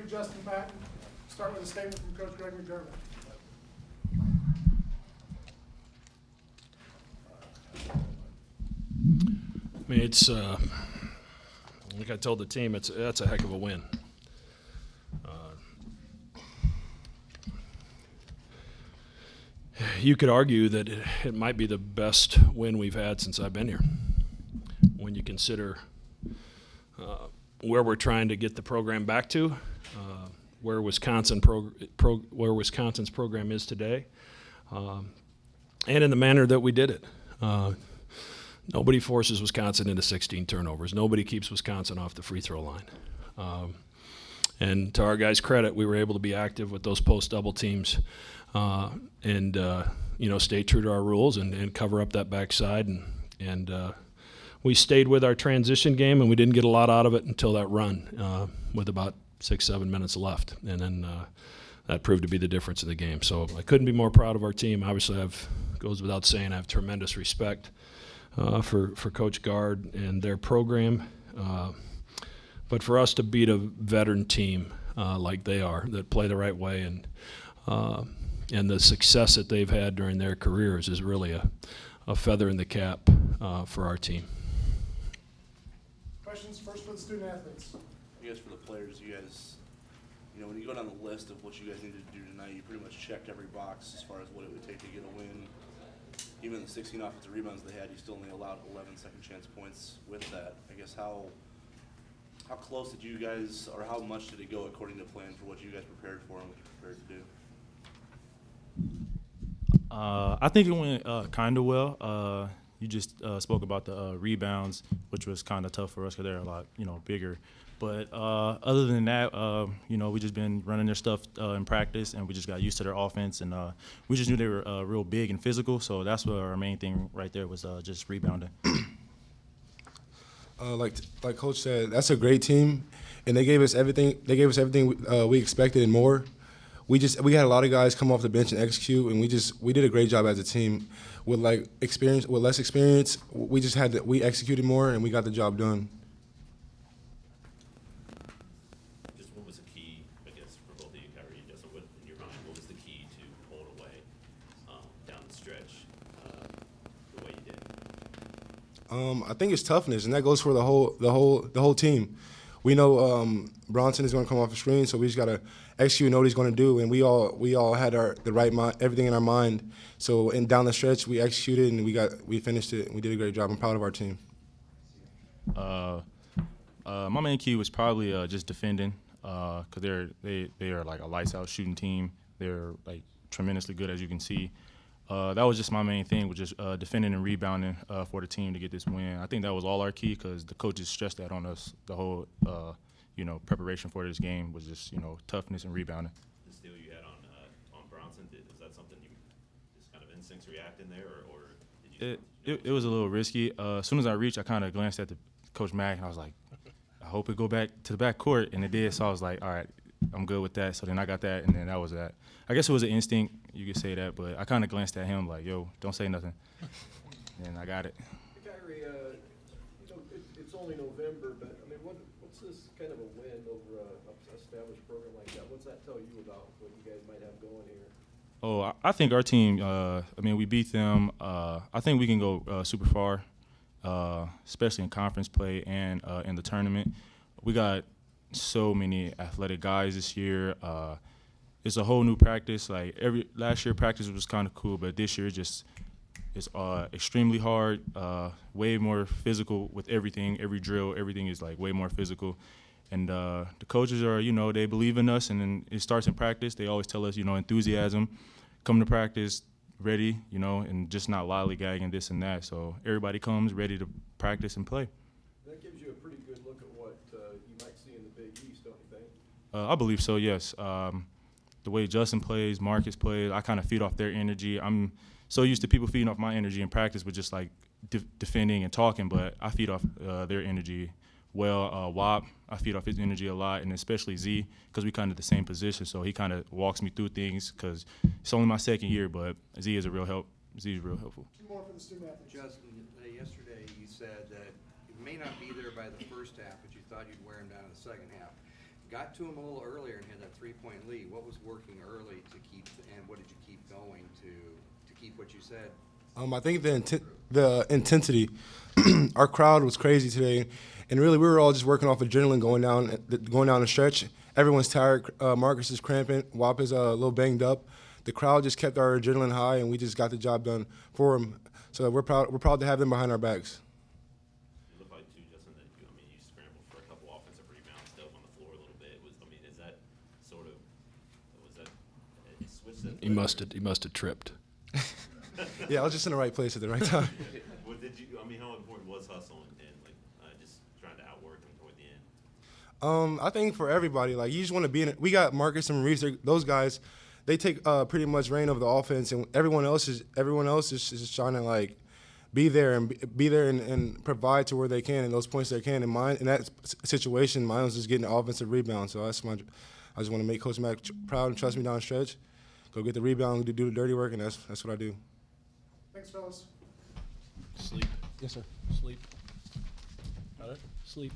Justin Patton. Start with a statement from Coach Greg McDermott. I mean, it's like I told the team, that's a heck of a win. You could argue that it might be the best win we've had since I've been here. When you consider where we're trying to get the program back to, where Wisconsin's program is today, and in the manner that we did it. Nobody forces Wisconsin into 16 turnovers. Nobody keeps Wisconsin off the free throw line. And to our guys' credit, we were able to be active with those post double teams and stay true to our rules and cover up that backside. And we stayed with our transition game, and we didn't get a lot out of it until that run with about 6-7 minutes left. And then that proved to be the difference in the game. So I couldn't be more proud of our team. Obviously, goes without saying, I have tremendous respect for Coach Gard and their program. But for us to beat a veteran team like they are, that play the right way, and the success that they've had during their careers is really a feather in the cap for our team. Questions first for the student athletes. I guess for the players, you guys, when you go down the list of what you guys needed to do tonight, you pretty much checked every box as far as what it would take to get a win. Even the 16 offensive rebounds they had, you still only allowed 11 second chance points with that. I guess how close did you guys, or how much did it go according to plan for what you guys prepared for and what you prepared to do? I think it went kind of well. You just spoke about the rebounds, which was kind of tough for us because they're a lot, bigger. But other than that, we just been running their stuff in practice, and we just got used to their offense, and we just knew they were real big and physical. So that's what our main thing right there was, just rebounding. Like Coach said, that's a great team, and they gave us everything. They gave us everything we expected and more. We had a lot of guys come off the bench and execute, and we did a great job as a team. With less experience, we executed more, and we got the job done. Just what was the key, I guess, for both of you, Kyrie, Justin, in your mind, what was the key to hold away down the stretch the way you did? I think it's toughness, and that goes for the whole team. We know Bronson is going to come off the screen, so we just got to execute and know what he's going to do. And we all had the right mind, everything in our mind. So down the stretch, we executed and we finished it. And we did a great job. I'm proud of our team. My main key was probably just defending, because they are like a lights out shooting team. They're like tremendously good, as you can see. That was just my main thing, was just defending and rebounding for the team to get this win. I think that was all our key, because the coaches stressed that on us. The whole, preparation for this game was just, toughness and rebounding. The steal you had on Bronson, is that something you just kind of instincts react in there, or did you? It was a little risky. As soon as I reached, I kind of glanced at Coach Mack, and I was like, I hope it go back to the back court, and it did. So I was like, all right, I'm good with that. So then I got that, and then that was that. I guess it was an instinct, you could say that, but I kind of glanced at him like, yo, don't say nothing. And I got it. Hey, Kyrie, it's only November, but I mean, what's this kind of a win over an established program like that? What's that tell you about what you guys might have going here? Oh, I think our team, we beat them. I think we can go super far, especially in conference play and in the tournament. We got so many athletic guys this year. It's a whole new practice. Like last year practice was kind of cool, but this year it's extremely hard, way more physical with everything. Every drill, everything is like way more physical. And the coaches are, they believe in us, and then it starts in practice. They always tell us, enthusiasm, come to practice ready, and just not lollygagging this and that. So everybody comes ready to practice and play. That gives you a pretty good look at what you might see in the Big East, don't you think? I believe so, yes. The way Justin plays, Marcus plays, I kind of feed off their energy. I'm so used to people feeding off my energy in practice with just like defending and talking, but I feed off their energy well. Wop, I feed off his energy a lot, and especially Z, because we kind of the same position, so he kind of walks me through things, because it's only my second year, but Z is a real help. Z is real helpful. Two more for the student athletes. Justin, yesterday you said that you may not be there by the first half, but you thought you'd wear him down in the second half. got to them a little earlier and had that 3-point lead. What was working early to keep, and what did you keep going to keep what you said? I think the intensity. Our crowd was crazy today, and really we were all just working off adrenaline going down the stretch. Everyone's tired. Marcus is cramping. Wap is a little banged up. The crowd just kept our adrenaline high, and we just got the job done for them. So we're proud. We're proud to have them behind our backs. It looked like too, Justin, that you scrambled for a couple offensive rebounds, dove on the floor a little bit. Is that sort of was that a switch that He must have tripped. Yeah, I was just in the right place at the right time. What did you? How important was hustle and just trying to outwork them toward the end? I think for everybody, like you just want to be in it. We got Marcus and Maurice. Those guys, they take pretty much reign of the offense, and everyone else is just trying to like be there and provide to where they can and those points they can. In that situation, mine was just getting the offensive rebound. So I just want to make Coach Mack proud and trust me down the stretch. Go get the rebound, do the dirty work, and that's what I do. Thanks, fellas. Sleep. Yes, sir. Sleep. Got it? Sleep.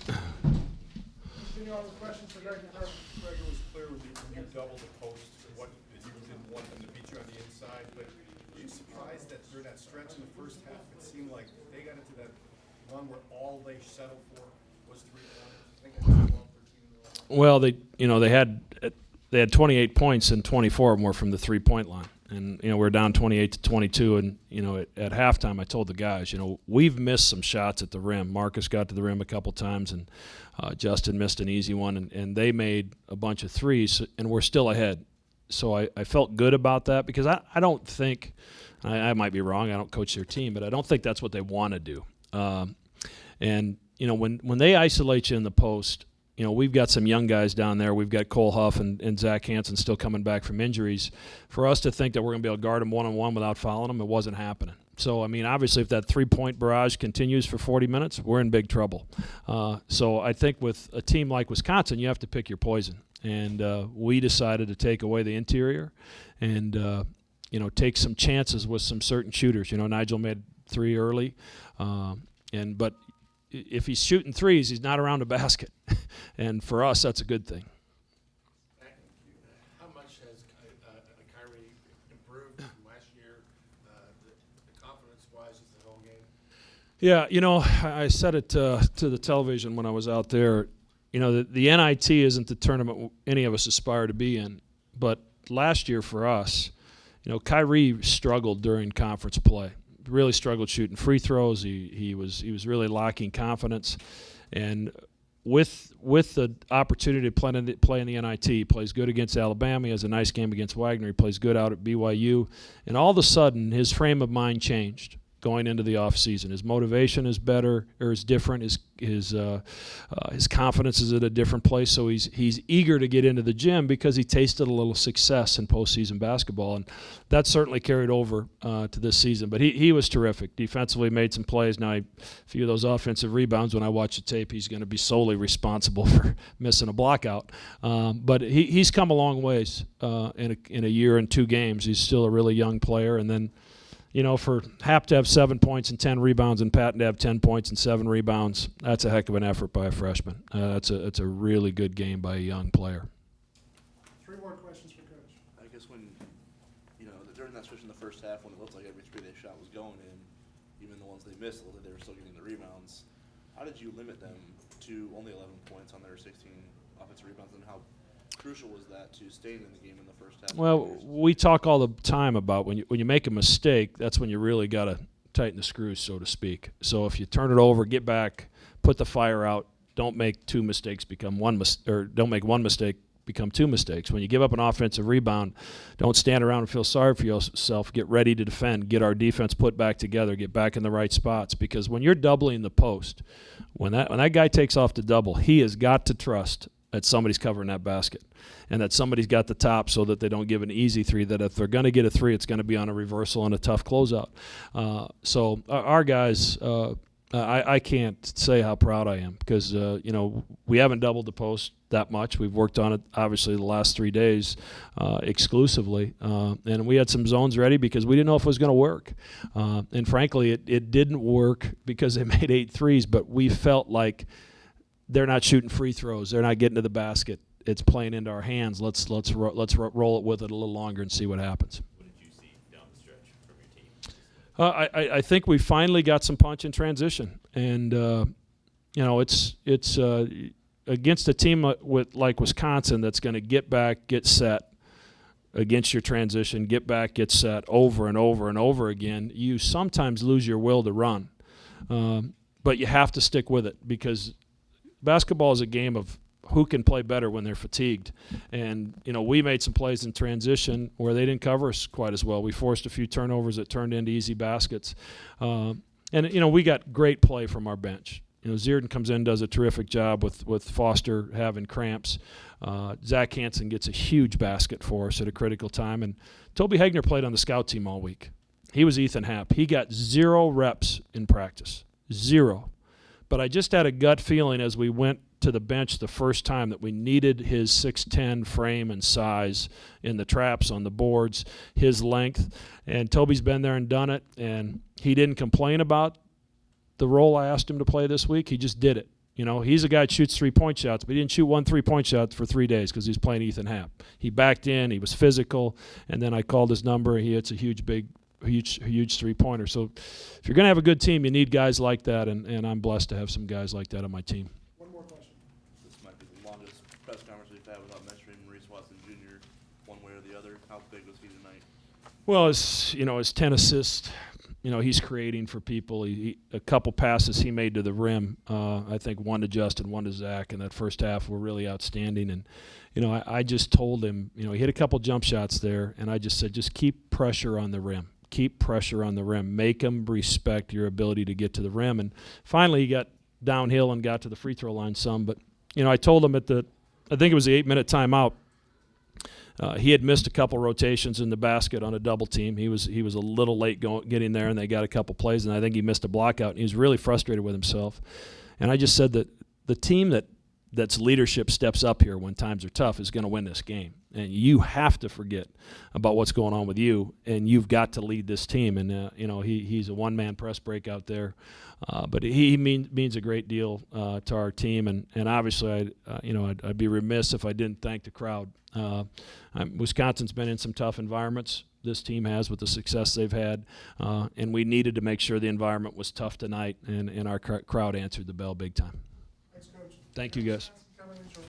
Continue on with questions for Greg McDermott. Greg, it was clear when you doubled the post, that you didn't want them to beat you on the inside, but were you surprised that during that stretch in the first half, it seemed like they got into that run where all they settled for was 3 pointers? I think it was 12, 13 in a row. Well, they had 28 points and 24 of them were from the 3-point line. And, we're down 28-22. And, at halftime, I told the guys, we've missed some shots at the rim. Marcus got to the rim a couple times, and Justin missed an easy one. And they made a bunch of threes, and we're still ahead. So I felt good about that because I don't think – I might be wrong. I don't coach their team, but I don't think that's what they want to do. And, when they isolate you in the post – we've got some young guys down there. We've got Cole Huff and Zach Hansen still coming back from injuries. For us to think that we're going to be able to guard them one-on-one without fouling them, it wasn't happening. So, obviously, if that 3-point barrage continues for 40 minutes, we're in big trouble. So I think with a team like Wisconsin, you have to pick your poison. And we decided to take away the interior and, take some chances with some certain shooters. Nigel made 3 early. But if he's shooting threes, he's not around the basket. And for us, that's a good thing. How much has Kyrie improved from last year, the confidence-wise of the whole game? Yeah, I said it to the television when I was out there. The NIT isn't the tournament any of us aspire to be in. But last year for us, Kyrie struggled during conference play. Really struggled shooting free throws. He was really lacking confidence, and with the opportunity to play in the NIT, he plays good against Alabama. He has a nice game against Wagner. He plays good out at BYU, and all of a sudden his frame of mind changed going into the offseason. His motivation is better or is different. His confidence is at a different place. So he's eager to get into the gym because he tasted a little success in postseason basketball, and that certainly carried over to this season. But he was terrific. Defensively, made some plays. Now, a few of those offensive rebounds, when I watch the tape, he's going to be solely responsible for missing a blockout. But he's come a long ways in a year and 2 games. He's still a really young player, and then. For Hap to have 7 points and 10 rebounds and Patton to have 10 points and 7 rebounds, that's a heck of an effort by a freshman. It's a really good game by a young player. 3 more questions for Coach. I guess when, during that switch in the first half, when it looked like every 3 they shot was going in, even the ones they missed, they were still getting the rebounds. How did you limit them to only 11 points on their 16 offensive rebounds, and how crucial was that to staying in the game in the first half? Well, we talk all the time about when you make a mistake, that's when you really got to tighten the screws, so to speak. So if you turn it over, get back, put the fire out, don't make 2 mistakes become don't make 1 mistake become 2 mistakes. When you give up an offensive rebound, don't stand around and feel sorry for yourself. Get ready to defend. Get our defense put back together. Get back in the right spots. Because when you're doubling the post, when that guy takes off the double, he has got to trust that somebody's covering that basket and that somebody's got the top so that they don't give an easy 3, that if they're going to get a 3, it's going to be on a reversal and a tough closeout. So our guys, I can't say how proud I am because, we haven't doubled the post that much. We've worked on it, obviously, the last 3 days exclusively. And we had some zones ready because we didn't know if it was going to work. And frankly, it didn't work because they made 8 threes, but we felt like they're not shooting free throws. They're not getting to the basket. It's playing into our hands. Let's roll it with it a little longer and see what happens. What did you see down the stretch from your team? I think we finally got some punch in transition, and it's against a team like Wisconsin that's going to get back, get set against your transition, get back, get set over and over and over again. You sometimes lose your will to run, but you have to stick with it because basketball is a game of who can play better when they're fatigued. And, we made some plays in transition where they didn't cover us quite as well. We forced a few turnovers that turned into easy baskets. And we got great play from our bench. Zierden comes in, does a terrific job with Foster having cramps. Zach Hansen gets a huge basket for us at a critical time. And Toby Hegner played on the scout team all week. He was Ethan Happ. He got 0 reps in practice. 0. But I just had a gut feeling as we went to the bench the first time that we needed his 6'10" frame and size in the traps, on the boards, his length. And Toby's been there and done it, and he didn't complain about the role I asked him to play this week. He just did it. He's a guy that shoots 3-point shots, but he didn't shoot 1 3-point shot for 3 days because he was playing Ethan Happ. He backed in, he was physical, and then I called his number. He hits a huge 3-pointer. So if you're going to have a good team, you need guys like that, and I'm blessed to have some guys like that on my team. One more question. This might be the longest press conference we've had without mentioning Maurice Watson Jr. one way or the other. How big was he tonight? Well, his 10 assists, he's creating for people. A couple passes he made to the rim, I think one to Justin, one to Zach, in that first half were really outstanding. And, I just told him, he hit a couple jump shots there, and I just said, just keep pressure on the rim. Keep pressure on the rim. Make them respect your ability to get to the rim. And finally he got downhill and got to the free throw line some. But, I told him I think it was the 8-minute timeout, he had missed a couple rotations in the basket on a double team. He was a little late getting there, and they got a couple plays, and I think he missed a block out, and he was really frustrated with himself. And I just said that the team that's leadership steps up here when times are tough is going to win this game. And you have to forget about what's going on with you, and you've got to lead this team. And, he's a one-man press break out there. But he means a great deal to our team. And obviously, I'd be remiss if I didn't thank the crowd. Wisconsin's been in some tough environments. This team has with the success they've had. And we needed to make sure the environment was tough tonight, and our crowd answered the bell big time. Thanks, Coach. Thank you, guys.